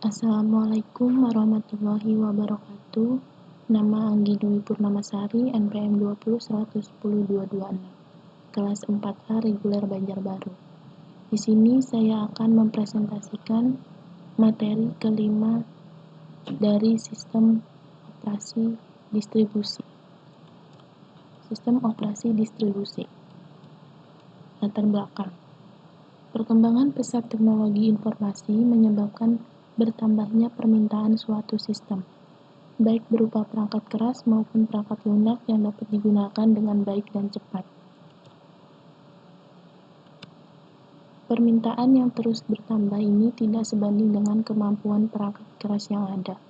Assalamualaikum warahmatullahi wabarakatuh. Nama Anggi Dwi Purnamasari, NPM 20110226, kelas 4A reguler Banjarbaru. Di sini saya akan mempresentasikan materi kelima dari sistem operasi distribusi. Sistem operasi distribusi. Latar belakang. Perkembangan pesat teknologi informasi menyebabkan bertambahnya permintaan suatu sistem, baik berupa perangkat keras maupun perangkat lunak yang dapat digunakan dengan baik dan cepat. Permintaan yang terus bertambah ini tidak sebanding dengan kemampuan perangkat keras yang ada.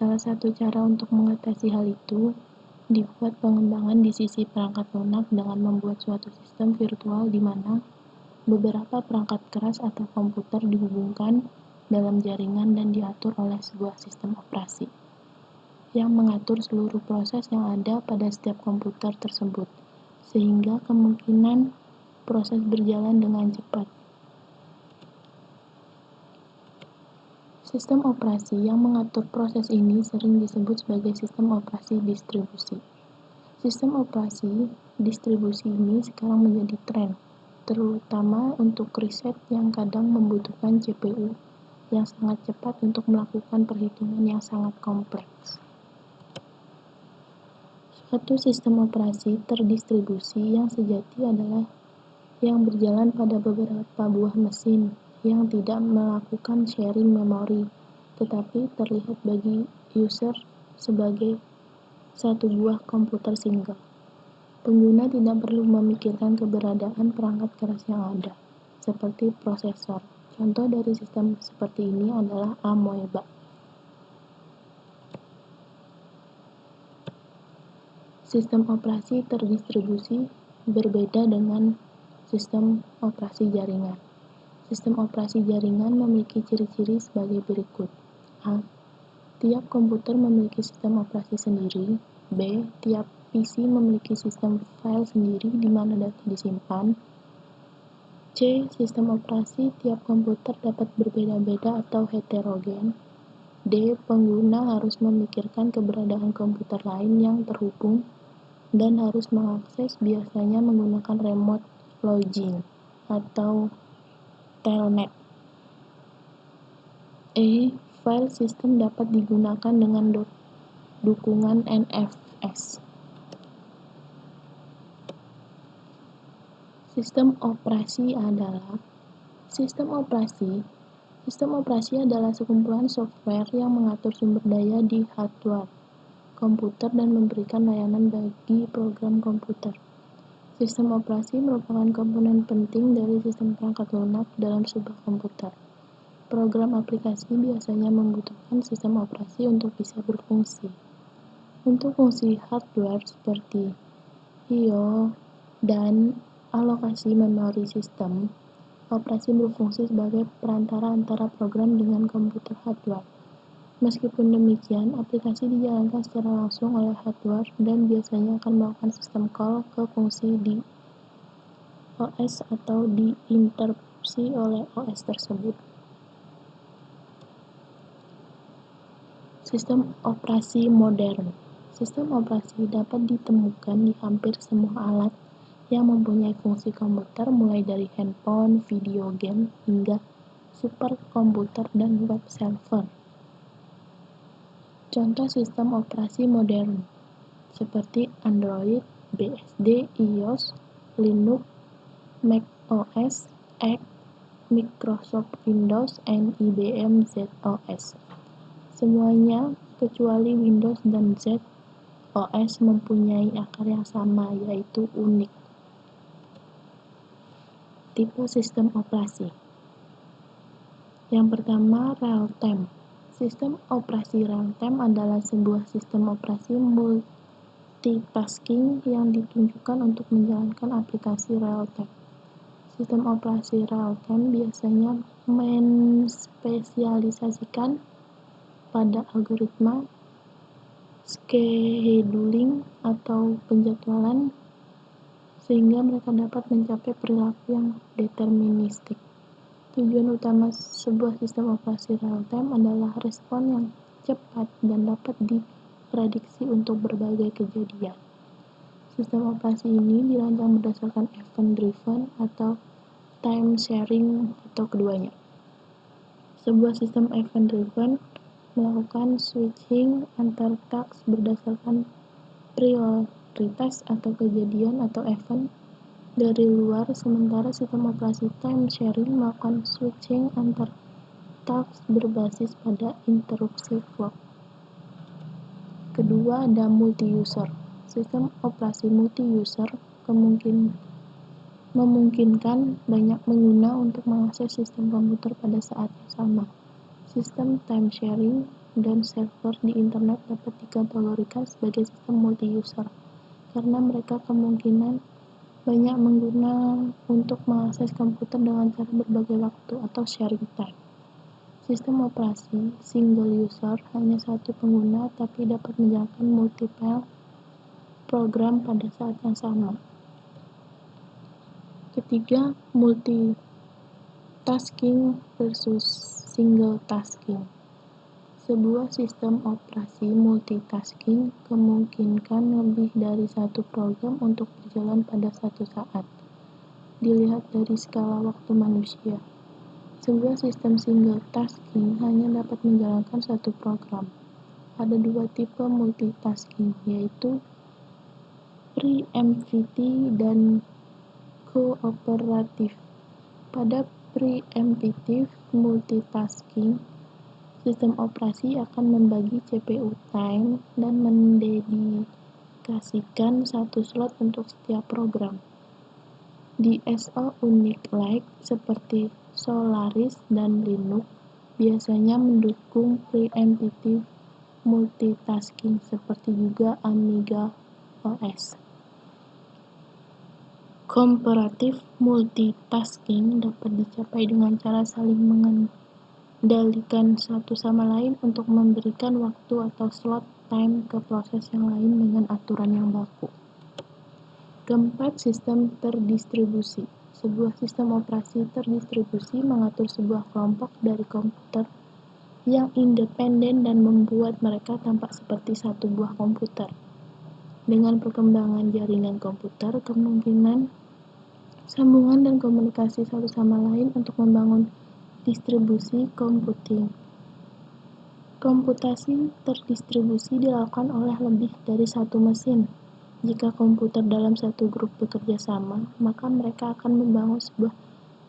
Salah satu cara untuk mengatasi hal itu, dibuat pengembangan di sisi perangkat lunak dengan membuat suatu sistem virtual di mana beberapa perangkat keras atau komputer dihubungkan dalam jaringan dan diatur oleh sebuah sistem operasi yang mengatur seluruh proses yang ada pada setiap komputer tersebut, sehingga kemungkinan proses berjalan dengan cepat. Sistem operasi yang mengatur proses ini sering disebut sebagai sistem operasi distribusi. Sistem operasi distribusi ini sekarang menjadi tren, terutama untuk riset yang kadang membutuhkan CPU yang sangat cepat untuk melakukan perhitungan yang sangat kompleks. Suatu sistem operasi terdistribusi yang sejati adalah yang berjalan pada beberapa buah mesin yang tidak melakukan sharing memori, tetapi terlihat bagi user sebagai satu buah komputer single. Pengguna tidak perlu memikirkan keberadaan perangkat keras yang ada, seperti prosesor. Contoh dari sistem seperti ini adalah Amoeba. Sistem operasi terdistribusi berbeda dengan sistem operasi jaringan. Sistem operasi jaringan memiliki ciri-ciri sebagai berikut. A. Tiap komputer memiliki sistem operasi sendiri. B. Tiap PC memiliki sistem file sendiri di mana data disimpan. C. Sistem operasi tiap komputer dapat berbeda-beda atau heterogen. D. Pengguna harus memikirkan keberadaan komputer lain yang terhubung dan harus mengakses biasanya menggunakan remote login atau telnet. E. File system dapat digunakan dengan dukungan NFS. Sistem operasi adalah sekumpulan software yang mengatur sumber daya di hardware komputer dan memberikan layanan bagi program komputer. Sistem operasi merupakan komponen penting dari sistem perangkat lunak dalam sebuah komputer. Program aplikasi biasanya membutuhkan sistem operasi untuk bisa berfungsi. Untuk fungsi hardware seperti I/O dan alokasi memori sistem, operasi berfungsi sebagai perantara antara program dengan komputer hardware. Meskipun demikian, aplikasi dijalankan secara langsung oleh hardware dan biasanya akan melakukan sistem call ke fungsi di OS atau diinterupsi oleh OS tersebut. Sistem operasi modern. Sistem operasi dapat ditemukan di hampir semua alat yang mempunyai fungsi komputer, mulai dari handphone, video game, hingga superkomputer dan web server. Contoh sistem operasi modern seperti Android, BSD, iOS, Linux, Mac OS X, Microsoft Windows, dan IBM ZOS. Semuanya kecuali Windows dan ZOS mempunyai akar yang sama, yaitu unik. Tipe sistem operasi. Yang pertama, real-time. Sistem operasi real-time adalah sebuah sistem operasi multitasking yang ditunjukkan untuk menjalankan aplikasi real-time. Sistem operasi real-time biasanya menspesialisasikan pada algoritma, scheduling, atau penjadwalan sehingga mereka dapat mencapai perilaku yang deterministik. Tujuan utama sebuah sistem operasi real-time adalah respon yang cepat dan dapat diprediksi untuk berbagai kejadian. Sistem operasi ini dirancang berdasarkan event-driven atau time-sharing atau keduanya. Sebuah sistem event-driven melakukan switching antar task berdasarkan prioritas atau kejadian atau event dari luar, sementara sistem operasi time-sharing melakukan switching antar task berbasis pada interupsi clock. Kedua, ada multi-user. Sistem operasi multi-user memungkinkan banyak pengguna untuk mengakses sistem komputer pada saat yang sama. Sistem time-sharing dan server di internet dapat dikategorikan sebagai sistem multi-user karena mereka kemungkinan banyak pengguna untuk mengakses komputer dengan cara berbagi waktu atau sharing time. Sistem operasi single user hanya satu pengguna tapi dapat menjalankan multiple program pada saat yang sama. Ketiga, multitasking versus single tasking. Sebuah sistem operasi multitasking kemungkinkan lebih dari satu program untuk berjalan pada satu saat. Dilihat dari skala waktu manusia. Sebuah sistem single tasking hanya dapat menjalankan satu program. Ada dua tipe multitasking, yaitu preemptive dan cooperative. Pada preemptive multitasking, sistem operasi akan membagi CPU time dan mendedikasikan satu slot untuk setiap program. DSO Unix-like seperti Solaris dan Linux biasanya mendukung preemptive multitasking seperti juga Amiga OS. Comparative multitasking dapat dicapai dengan cara saling mengendalikan satu sama lain untuk memberikan waktu atau slot time ke proses yang lain dengan aturan yang baku. Keempat, sistem terdistribusi. Sebuah sistem operasi terdistribusi mengatur sebuah kelompok dari komputer yang independen dan membuat mereka tampak seperti satu buah komputer. Dengan perkembangan jaringan komputer, kemungkinan sambungan dan komunikasi satu sama lain untuk membangun distribusi computing. Komputasi terdistribusi dilakukan oleh lebih dari satu mesin. Jika komputer dalam satu grup bekerja sama, maka mereka akan membangun sebuah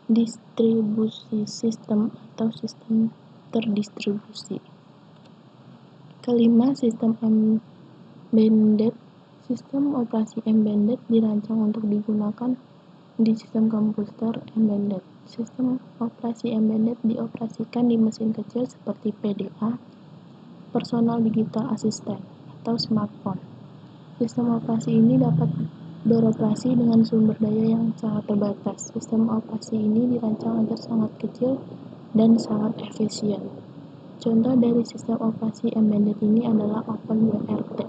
distribusi sistem atau sistem terdistribusi. Kelima, sistem embedded. Sistem operasi embedded dirancang untuk digunakan di sistem komputer embedded. Sistem operasi embedded dioperasikan di mesin kecil seperti PDA, personal digital assistant, atau smartphone. Sistem operasi ini dapat beroperasi dengan sumber daya yang sangat terbatas. Sistem operasi ini dirancang agar sangat kecil dan sangat efisien. Contoh dari sistem operasi embedded ini adalah OpenWRT.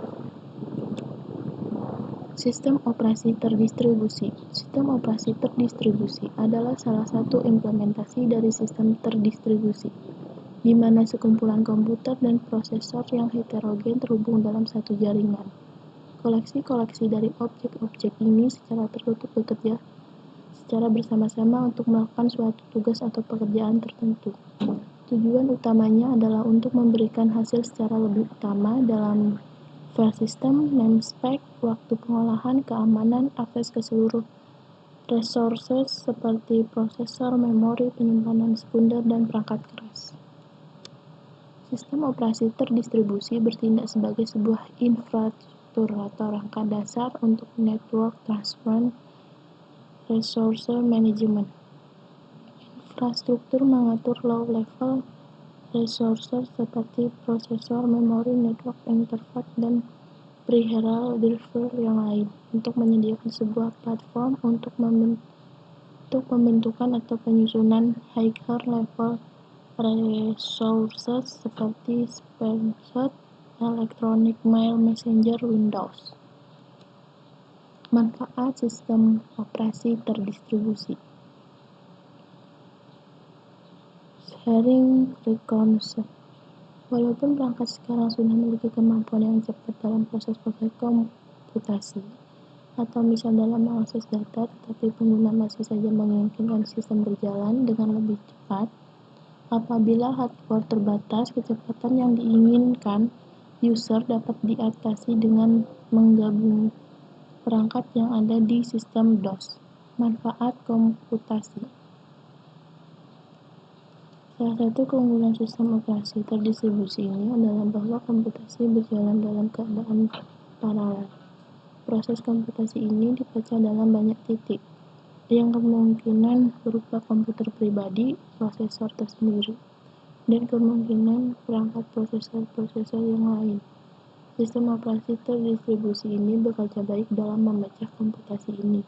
Sistem operasi terdistribusi. Sistem operasi terdistribusi adalah salah satu implementasi dari sistem terdistribusi, di mana sekumpulan komputer dan prosesor yang heterogen terhubung dalam satu jaringan. Koleksi-koleksi dari objek-objek ini secara tertutup bekerja secara bersama-sama untuk melakukan suatu tugas atau pekerjaan tertentu. Tujuan utamanya adalah untuk memberikan hasil secara lebih utama dalam file system, namespec, waktu pengolahan, keamanan, akses ke seluruh resources seperti prosesor, memori, penyimpanan sekunder, dan perangkat keras. Sistem operasi terdistribusi bertindak sebagai sebuah infrastruktur atau rangka dasar untuk network transfer resource management. Infrastruktur mengatur low-level resources seperti prosesor, memori, network interface, dan peripheral driver yang lain untuk menyediakan sebuah platform untuk pembentukan atau penyusunan higher level resources seperti spreadsheet, electronic mail, messenger, Windows. Manfaat sistem operasi terdistribusi. sharing recognition. Walaupun perangkat sekarang sudah memiliki kemampuan yang cepat dalam proses-proses komputasi, atau misal dalam mengakses data, tetapi pengguna masih saja menginginkan sistem berjalan dengan lebih cepat. Apabila hardware terbatas, kecepatan yang diinginkan user dapat diatasi dengan menggabung perangkat yang ada di sistem DOS. Manfaat komputasi. Salah satu keunggulan sistem operasi terdistribusi ini adalah bahwa komputasi berjalan dalam keadaan paralel. Proses komputasi ini dipecah dalam banyak titik, yang kemungkinan berupa komputer pribadi, prosesor tersendiri, dan kemungkinan perangkat prosesor-prosesor yang lain. Sistem operasi terdistribusi ini bekerja baik dalam memecah komputasi ini,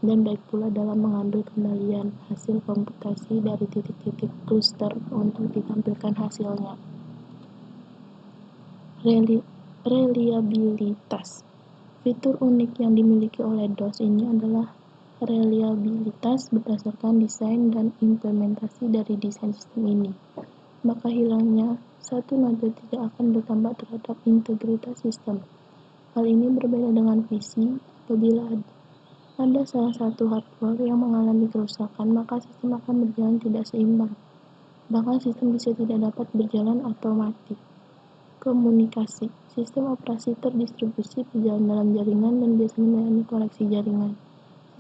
dan baik pula dalam mengambil kembalian hasil komputasi dari titik-titik cluster untuk ditampilkan hasilnya. Reliabilitas. Fitur unik yang dimiliki oleh DOS ini adalah reliabilitas berdasarkan desain dan implementasi dari desain sistem ini. Maka hilangnya satu node tidak akan bertambah terhadap integritas sistem. Hal ini berbeda dengan PC. Apabila ada salah satu hardware yang mengalami kerusakan, maka sistem akan berjalan tidak seimbang. Bahkan sistem bisa tidak dapat berjalan otomatis. Komunikasi. Sistem operasi terdistribusi berjalan dalam jaringan dan biasanya melayani koneksi jaringan.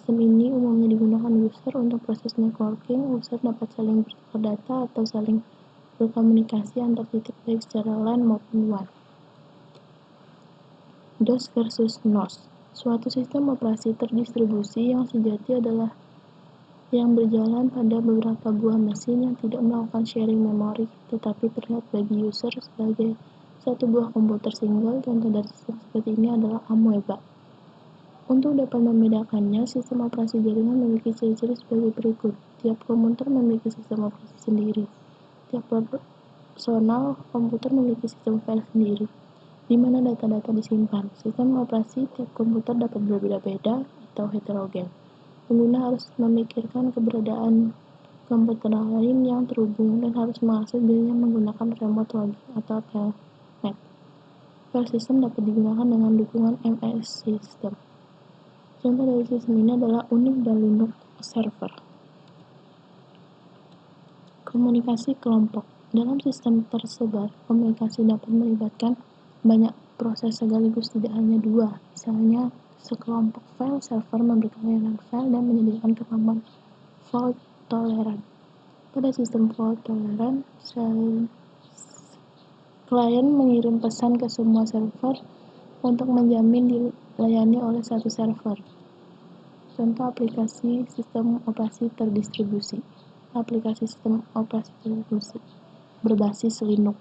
Sistem ini umumnya digunakan user untuk proses networking. User dapat saling bertukar data atau saling berkomunikasi antar titik baik secara LAN maupun WAN. DOS versus NOS. Suatu sistem operasi terdistribusi yang sejati adalah yang berjalan pada beberapa buah mesin yang tidak melakukan sharing memori, tetapi terlihat bagi user sebagai satu buah komputer single. Contoh dari sistem seperti ini adalah Amoeba. Untuk dapat membedakannya, sistem operasi jaringan memiliki ciri-ciri sebagai berikut. Tiap komputer memiliki sistem operasi sendiri. Tiap personal komputer memiliki sistem file sendiri, di mana data-data disimpan. Sistem operasi tiap komputer dapat berbeda-beda atau heterogen. Pengguna harus memikirkan keberadaan komputer lain yang terhubung dan harus mengakses dirinya menggunakan remote login atau telnet. File system dapat digunakan dengan dukungan MS System. Contoh dari sistem ini adalah Unix dan Linux server. Komunikasi kelompok. Dalam sistem tersebar, komunikasi dapat melibatkan banyak proses sekaligus, tidak hanya dua. Misalnya, sekelompok file server memberikan layanan file dan menyediakan kemampuan fault tolerant. Pada sistem fault tolerant, klien mengirim pesan ke semua server untuk menjamin dilayani oleh satu server. Contoh aplikasi sistem operasi terdistribusi. Aplikasi sistem operasi terdistribusi berbasis Linux.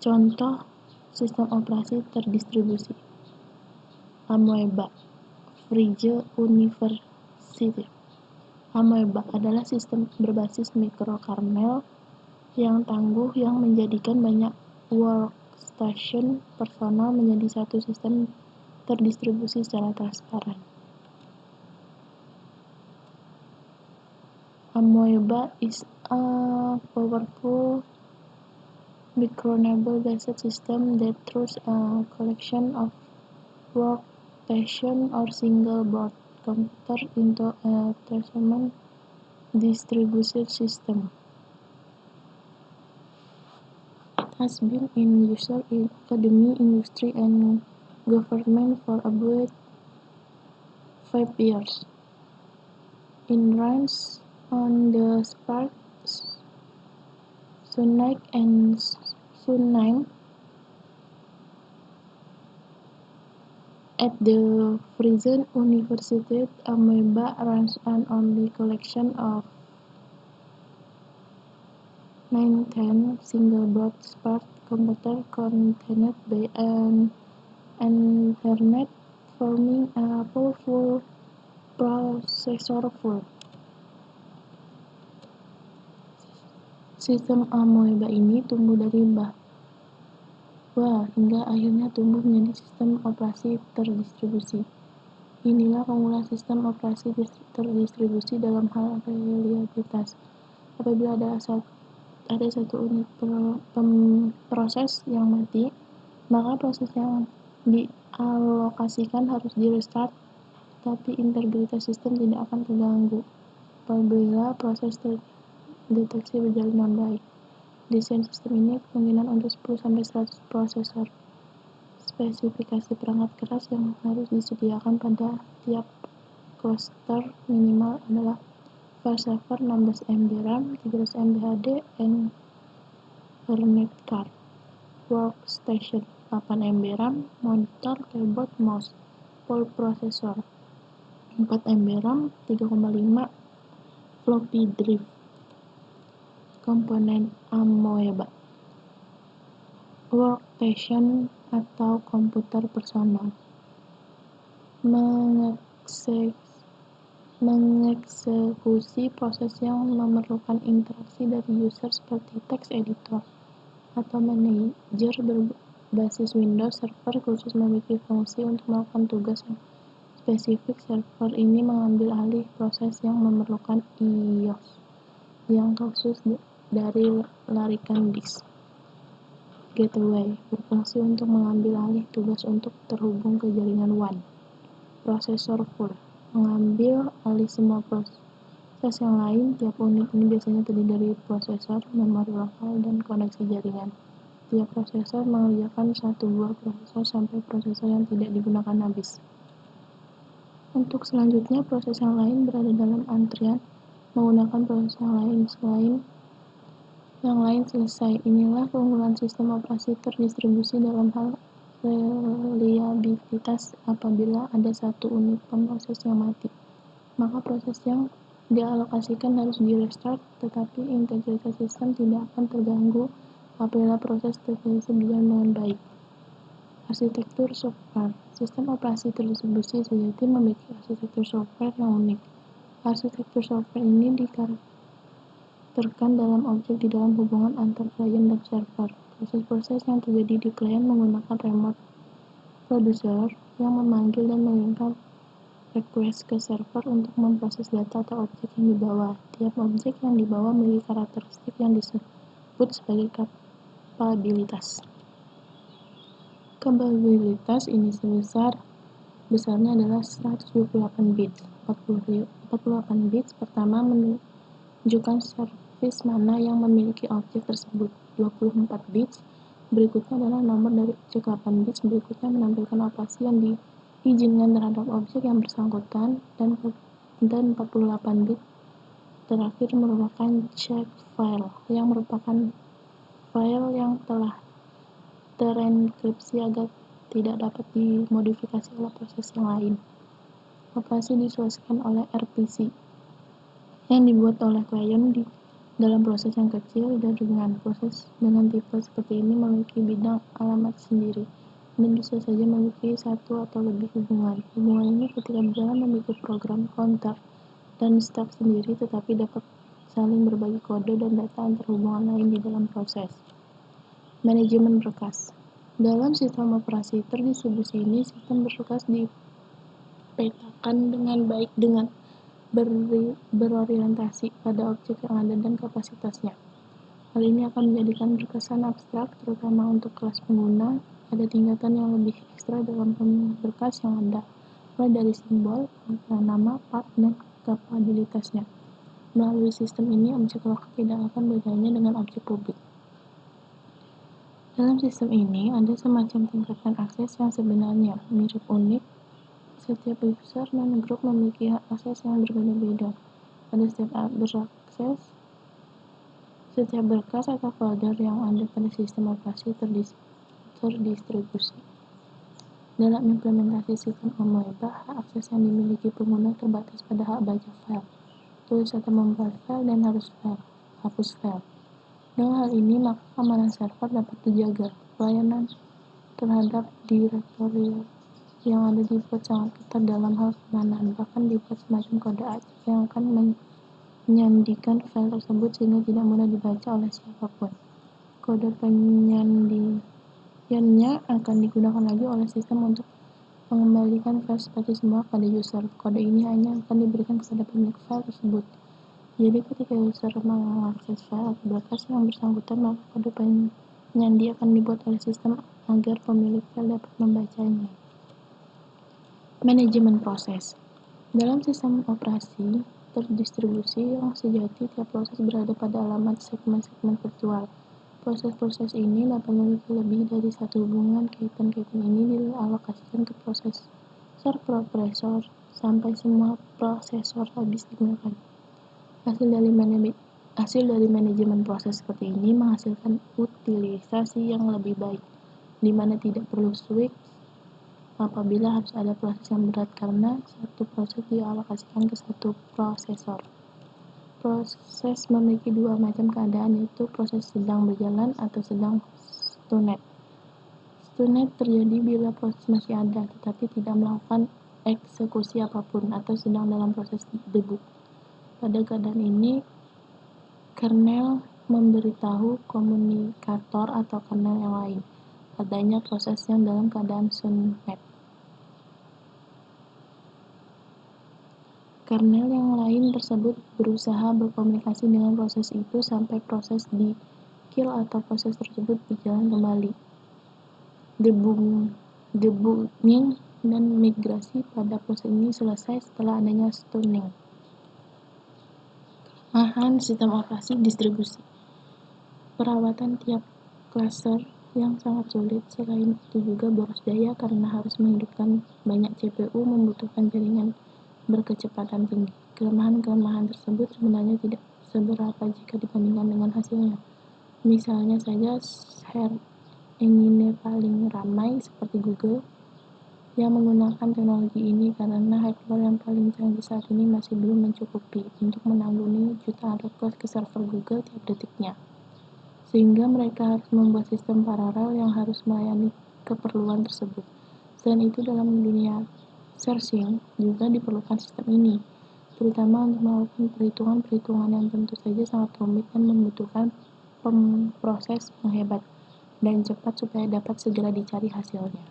Contoh sistem operasi terdistribusi. Amoeba, Frege University. Amoeba adalah sistem berbasis mikrokernel yang tangguh yang menjadikan banyak workstation personal menjadi satu sistem terdistribusi secara transparan. Amoeba is a powerful microkernel-based system that throws a collection of workstation or single-board computer into a transparent distributed system. It has been in use in academia, industry, and government for about 5 years. It runs on the SPARC, SUNIC, and SUNIME. At the Frege University, Amoeba runs an only collection of 19 single-board SPARC computers connected by an Ethernet, forming a powerful processor pool. Sistem Amoeba ini tumbuh dari bawah hingga akhirnya tumbuh menjadi sistem operasi terdistribusi. Inilah keunggulan sistem operasi terdistribusi dalam hal reliabilitas. Apabila ada satu unit proses yang mati, maka proses yang dialokasikan harus di-restart, tetapi integritas sistem tidak akan terganggu apabila proses terdeteksi berjalan dengan baik. Desain sistem ini kemungkinan untuk 10-100 prosesor. Spesifikasi perangkat keras yang harus disediakan pada tiap cluster minimal adalah file server 16 MB RAM, 13 MB HDD, Ethernet card, workstation 8 MB RAM, monitor, keyboard, mouse, full processor 4 MB RAM, 3,5 floppy drive, komponen Amoeba, workstation atau komputer personal, mengeksekusi proses yang memerlukan interaksi dari user seperti text editor atau manajer berbasis Windows. Server khusus memiliki fungsi untuk melakukan tugas yang spesifik. Server ini mengambil alih proses yang memerlukan IOS yang khusus dari larikan disk. Gateway berfungsi untuk mengambil alih tugas untuk terhubung ke jaringan WAN. Prosesor full mengambil alih semua proses yang lain. Tiap unit ini biasanya terdiri dari prosesor, memori lokal, dan koneksi jaringan. Tiap prosesor mengerjakan satu buah prosesor sampai prosesor yang tidak digunakan habis. Untuk selanjutnya, proses yang lain berada dalam antrian menggunakan proses yang lain selain yang lain selesai. Inilah keunggulan sistem operasi terdistribusi dalam hal reliabilitas. Apabila ada satu unit pemroses yang mati, maka proses yang dialokasikan harus di-restart, tetapi integritas sistem tidak akan terganggu apabila proses terdistribusi berjalan dengan baik. Arsitektur software. Sistem operasi terdistribusi sejati memiliki arsitektur software yang unik. Arsitektur software ini dikarakterkan dalam objek di dalam hubungan antar klien dan server. Proses-proses yang terjadi di klien menggunakan remote producer yang memanggil dan mengirimkan request ke server untuk memproses data atau objek yang dibawa. Tiap objek yang dibawa memiliki karakteristik yang disebut sebagai kapabilitas. Kapabilitas ini besarnya adalah 128 bits. 48 bits pertama menunjukkan servis mana yang memiliki objek tersebut. 24 bits berikutnya adalah nomor dari objek. 8 bits berikutnya menampilkan operasi yang diizinkan terhadap objek yang bersangkutan, dan 48 bit terakhir merupakan check file, yang merupakan file yang telah terenkripsi agar tidak dapat dimodifikasi oleh proses yang lain. Operasi diselesaikan oleh RPC yang dibuat oleh klien di dalam proses yang kecil dan ringan. Proses dengan tipe seperti ini memiliki bidang alamat sendiri dan bisa saja memiliki satu atau lebih hubungan. Hubungan ini ketika berjalan memiliki program counter dan stop sendiri, tetapi dapat saling berbagi kode dan data antar hubungan lain di dalam proses. Manajemen berkas. Dalam sistem operasi terdistribusi ini, sistem berkas dipetakan dengan baik dengan berorientasi pada objek yang ada dan kapasitasnya. Hal ini akan menjadikan berkesan abstrak, terutama untuk kelas pengguna. Ada tingkatan yang lebih ekstra dalam berkas yang ada, mulai dari simbol, nama, part, dan kapabilitasnya. Melalui sistem ini, objek lokal tidak akan bedanya dengan objek publik. Dalam sistem ini, ada semacam tingkatan akses yang sebenarnya mirip unik. Setiap user dan grup memiliki hak akses yang berbeda-beda pada setiap berkas atau folder yang ada pada sistem operasi terdistribusi. Dalam implementasi sistem Amoeba, hak akses yang dimiliki pengguna terbatas pada hak baca file, tulis atau membuat file, dan hapus file. Dengan hal ini, maka keamanan server dapat dijaga. Pelayanan terhadap direktori yang ada dibuat sangat ketat dalam hal keamanan, bahkan dibuat semacam kode acak yang akan menyandikan file tersebut sehingga tidak mudah dibaca oleh siapapun. Kode penyandiannya akan digunakan lagi oleh sistem untuk mengembalikan file seperti semula pada user. Kode ini hanya akan diberikan kepada pemilik file tersebut. Jadi ketika user mengakses file atau berkas yang bersangkutan, maka kode penyandi akan dibuat oleh sistem agar pemilik file dapat membacanya. Manajemen proses. Dalam sistem operasi terdistribusi yang sejati, tiap proses berada pada alamat segmen-segmen virtual. Proses-proses ini dapat memiliki lebih dari satu hubungan. Kaitan-kaitan ini dialokasikan ke prosesor sampai semua prosesor habis digunakan. Hasil dari manajemen proses seperti ini menghasilkan utilisasi yang lebih baik, di mana tidak perlu switch apabila harus ada proses yang berat karena satu proses dialokasikan ke satu prosesor. Proses memiliki dua macam keadaan, yaitu proses sedang berjalan atau sedang stunted. Stunted terjadi bila proses masih ada tetapi tidak melakukan eksekusi apapun atau sedang dalam proses debug. Pada keadaan ini, kernel memberitahu komunikator atau kernel yang lain adanya proses yang dalam keadaan stunted. Kernel yang lain tersebut berusaha berkomunikasi dengan proses itu sampai proses di kill atau proses tersebut berjalan kembali. Debugging dan migrasi pada proses ini selesai setelah adanya stunning. Kelemahan sistem operasi distribusi. Perawatan tiap cluster yang sangat sulit. Selain itu juga boros daya karena harus menghidupkan banyak CPU, membutuhkan jaringan berkecepatan tinggi. Kelemahan-kelemahan tersebut sebenarnya tidak seberapa jika dibandingkan dengan hasilnya. Misalnya saja search engine paling ramai seperti Google yang menggunakan teknologi ini karena hardware yang paling canggih saat ini masih belum mencukupi untuk menanggung jutaan request ke server Google tiap detiknya. Sehingga mereka harus membuat sistem paralel yang harus melayani keperluan tersebut. Selain itu, dalam dunia searching juga diperlukan sistem ini, terutama untuk melakukan perhitungan-perhitungan yang tentu saja sangat rumit dan membutuhkan proses yang hebat dan cepat supaya dapat segera dicari hasilnya.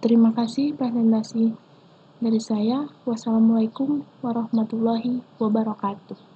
Terima kasih presentasi dari saya. Wassalamualaikum warahmatullahi wabarakatuh.